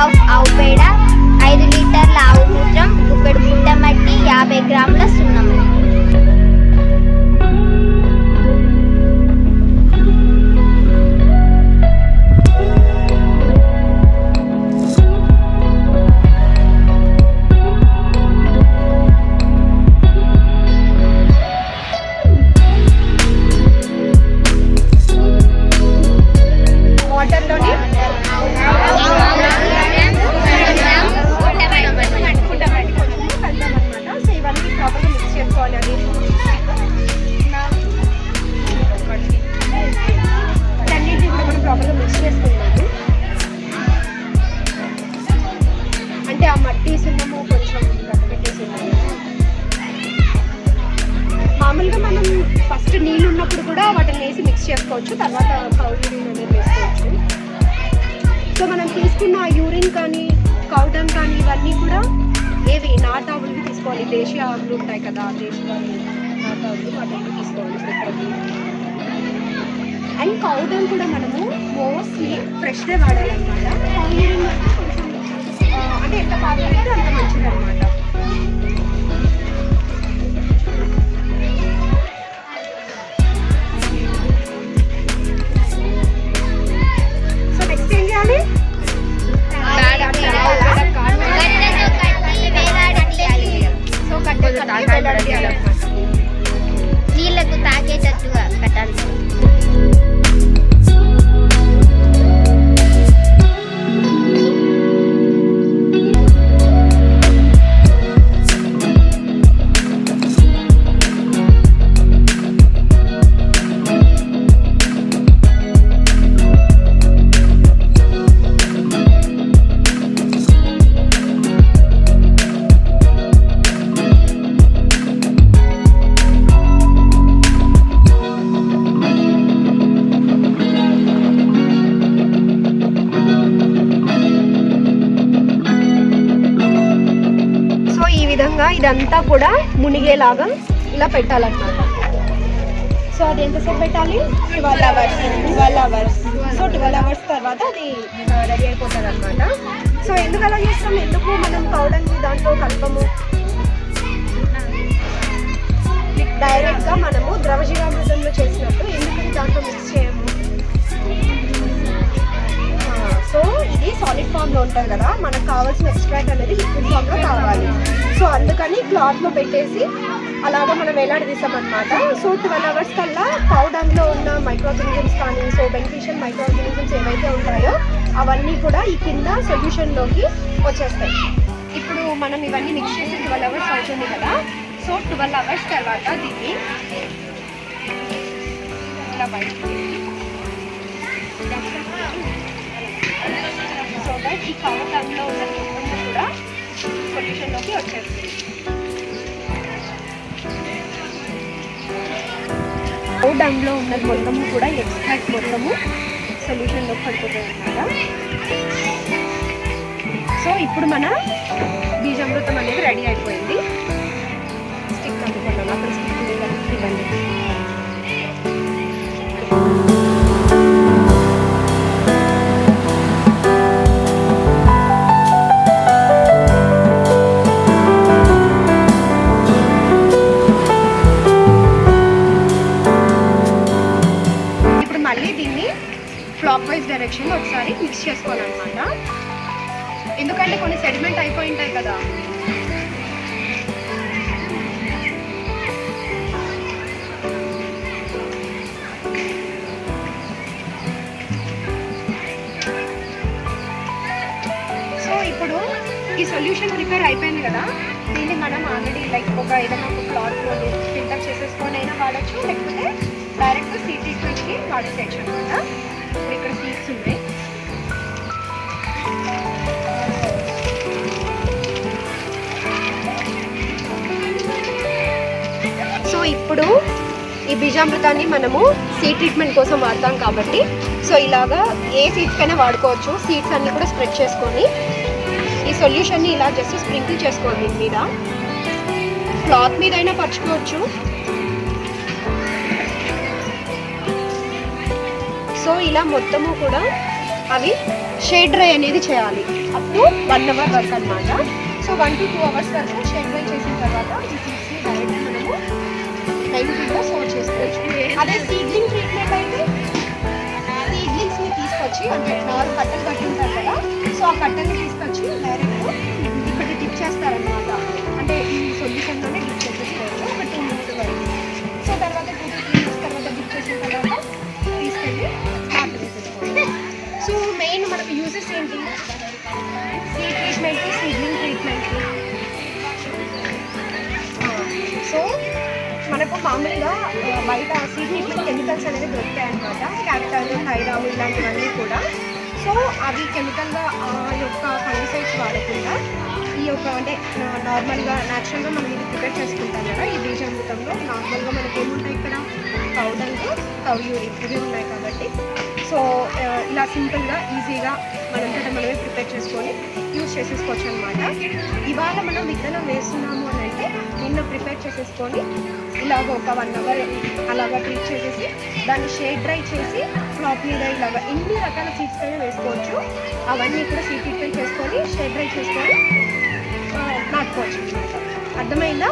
Of ఆవు పేడ, 5 లీటర్ల ఆవు మూత్రం, గుప్పెడు పుట్టమట్టి, 50 గ్రాముల సున్నం. అంటే ఆ మట్టి సున్నము కొంచెం పెట్టేసున్నాము. మామూలుగా మనం ఫస్ట్ నీళ్ళు ఉన్నప్పుడు కూడా వాటిని వేసి మిక్స్ చేసుకోవచ్చు, తర్వాత కౌ యూరిన్ అనేది వేసుకోవచ్చు. సో మనం తీసుకున్న యూరిన్ కానీ కౌడన్ కానీ ఇవన్నీ కూడా ఏవి నాటావులు తీసుకోవాలి. దేశీయ ఆవులు ఉంటాయి కదా, దేశీయ నాటావులు వాటిని తీసుకోవాలి సెపరేట్లీ. అండ్ కౌడన్ కూడా మనము మోస్ట్లీ ఫ్రెష్గా వాడాలన్నమాట. కౌ యూరిన్ కొంచెం అంటే ఎంత కావాలంటే అంత మంచిది అనమాట. సో నెక్స్ట్ ఏం చేయాలి? నీళ్ళకు తాగేటట్టుగా కట్టాలి. ఇదంతా కూడా మునిగేలాగా ఇలా పెట్టాలన్నమాట. సో అది ఎంతసేపు పెట్టాలి? 12 అవర్స్. సో 12 అవర్స్ తర్వాత అది రెడీ అయిపోతుంది అనమాట. సో ఎందుకు అలా చేస్తాం? ఎందుకు మనం పౌడర్ని దాంట్లో కలపము? డైరెక్ట్గా మనము ద్రవజీవామృతంలో చేసినప్పుడు ఎందుకు దాంట్లో మిక్స్ చేయము? సో ఇది సాలిడ్ ఫామ్లో ఉంటుంది కదా, మనకు కావాల్సిన ఎక్స్ట్రాక్ట్ అనేది లిక్విడ్ ఫామ్లో కావాలి. సో అందుకని క్లాత్లో పెట్టేసి అలాగా మనం వేలాడదీసామన్నమాట. సో 12 అవర్స్ కల్లా పౌడర్లో ఉన్న మైక్రోఆర్గానిజమ్స్ కానీ సో బెనిఫిషియల్ మైక్రోఆర్గానిజమ్స్ ఏవైతే ఉంటాయో అవన్నీ కూడా ఈ కింద సొల్యూషన్లోకి వచ్చేస్తాయి. ఇప్పుడు మనం ఇవన్నీ మిక్స్ చేసి 12 అవర్స్ అవుతుంది కదా. సో 12 అవర్స్ తర్వాత దీన్ని ఇలా బయటకి సో దట్ ఈ పౌడర్లో ఉన్న మొత్తం కూడా సొల్యూషన్లోకి వచ్చేస్తుంది. పౌడర్లో ఉన్న మొత్తము కూడా ఎక్స్ట్రాక్ట్ మొత్తము సొల్యూషన్లోకి పడిపోతుంది అన్నమాట. సో ఇప్పుడు మన బీజామృతం అనేది రెడీ అయిపోయింది. స్టిక్ అనుకున్నాను, అక్కడ స్టిక్ ఇవ్వండి. క్లాక్ వైజ్ డైరెక్షన్లో ఒకసారి మిక్స్ చేసుకోవాలన్నమాట. ఎందుకంటే కొన్ని సెడిమెంట్ అయిపోయి ఉంటాయి కదా. సో ఇప్పుడు ఈ సొల్యూషన్ ప్రిపేర్ అయిపోయింది కదా, దీన్ని మనం ఆల్రెడీ లైక్ ఏదైనా ఒక క్లాత్లో ఫిల్టర్ చేసేసుకొని అయినా వాడచ్చు, లేకపోతే డైరెక్ట్ సీడ్ ట్రీట్మెంట్కి వాడేసేయచ్చు అనమాట. ఇప్పుడు ఇక్కడ సీడ్స్ ఉన్నాయి. సో ఇప్పుడు ఈ బీజామృతాన్ని మనము సీడ్ ట్రీట్మెంట్ కోసం వాడతాం కాబట్టి సో ఇలాగా ఏ సీడ్స్ కైనా వాడుకోవచ్చు. సీడ్స్ అన్నీ కూడా స్ప్రెడ్ చేసుకొని ఈ సొల్యూషన్ని ఇలా జస్ట్ స్ప్రింకిల్ చేసుకోవాలి. దీని మీద క్లాత్ మీద అయినా పరుచుకోవచ్చు. సో ఇలా మొత్తము కూడా అవి షేడ్ డ్రై అనేది చేయాలి. అప్పుడు 1 అవర్ వరకు అనమాట. సో 1 to 2 అవర్స్ వరకు షేడ్ డ్రై చేసిన తర్వాత ఈ సీడ్స్ని డైరెక్ట్ మనము డైరెక్ట్గా స్టోర్ చేసుకోవచ్చు. అదే సీడ్లింగ్ ట్రీట్మెంట్ అయితే సీడ్లింగ్స్ని తీసుకొచ్చి అంటే 4 కట్టలు కట్టి ఉంటారు కదా, సో ఆ కట్టెల్ని తీసుకొచ్చి డైరెక్ట్ ఇక్కడ డిప్ చేస్తారనమాట. అంటే ఈ సొల్యూషన్లోనే డిప్ చేసేసుకోవచ్చు ఒక 2 minutes వరకు. సో తర్వాత 2 to 3 minutes తర్వాత డిప్ చేసిన తర్వాత తీసుకెళ్ళి స్టార్ట్ చేసేసుకోవాలి. సో మెయిన్ మనకు యూజెస్ ఏంటి, సీడ్ ట్రీట్మెంట్కి, సీడ్లింగ్ ట్రీట్మెంట్కి. సో మనకు మామూలుగా బయట సీడ్ ట్రీట్మెంట్ కెమికల్స్ అనేది దొరుకుతాయి అనమాట, క్యాపిటల్, థైరామ్ ఇలాంటివన్నీ కూడా. సో అవి కెమికల్గా ఆ యొక్క ఫంగిసైడ్స్ వాడకుండా ఈ యొక్క అంటే నార్మల్గా న్యాచురల్గా మనం ఇది ప్రిపేర్ చేసుకుంటాం కదా, ఈ బీజామృతంలో నార్మల్గా మనకి ఏముంటాయి ఇక్కడ పౌడర్స్, కవ్ యూరిన్ ఇవి ఉన్నాయి కాబట్టి సో ఇలా సింపుల్గా ఈజీగా మనంతటా మనమే ప్రిపేర్ చేసుకొని యూజ్ చేసేసుకోవచ్చు అనమాట. ఇవాళ మనం విత్తనం వేస్తున్నాము అని అంటే నిన్న ప్రిపేర్ చేసేసుకొని ఇలాగ ఒక 1 అవర్ అలాగా ట్రీట్ చేసేసి దాన్ని షేడ్ డ్రై చేసి క్లాత్ మీద ఇలాగ ఎన్ని రకాల సీడ్స్ అయినా వేసుకోవచ్చు. అవన్నీ కూడా సీడ్ ట్రీట్మెంట్ చేసుకొని షేడ్ డ్రై చేసుకొని నాటుకోవచ్చు అనమాట. అర్థమైందా?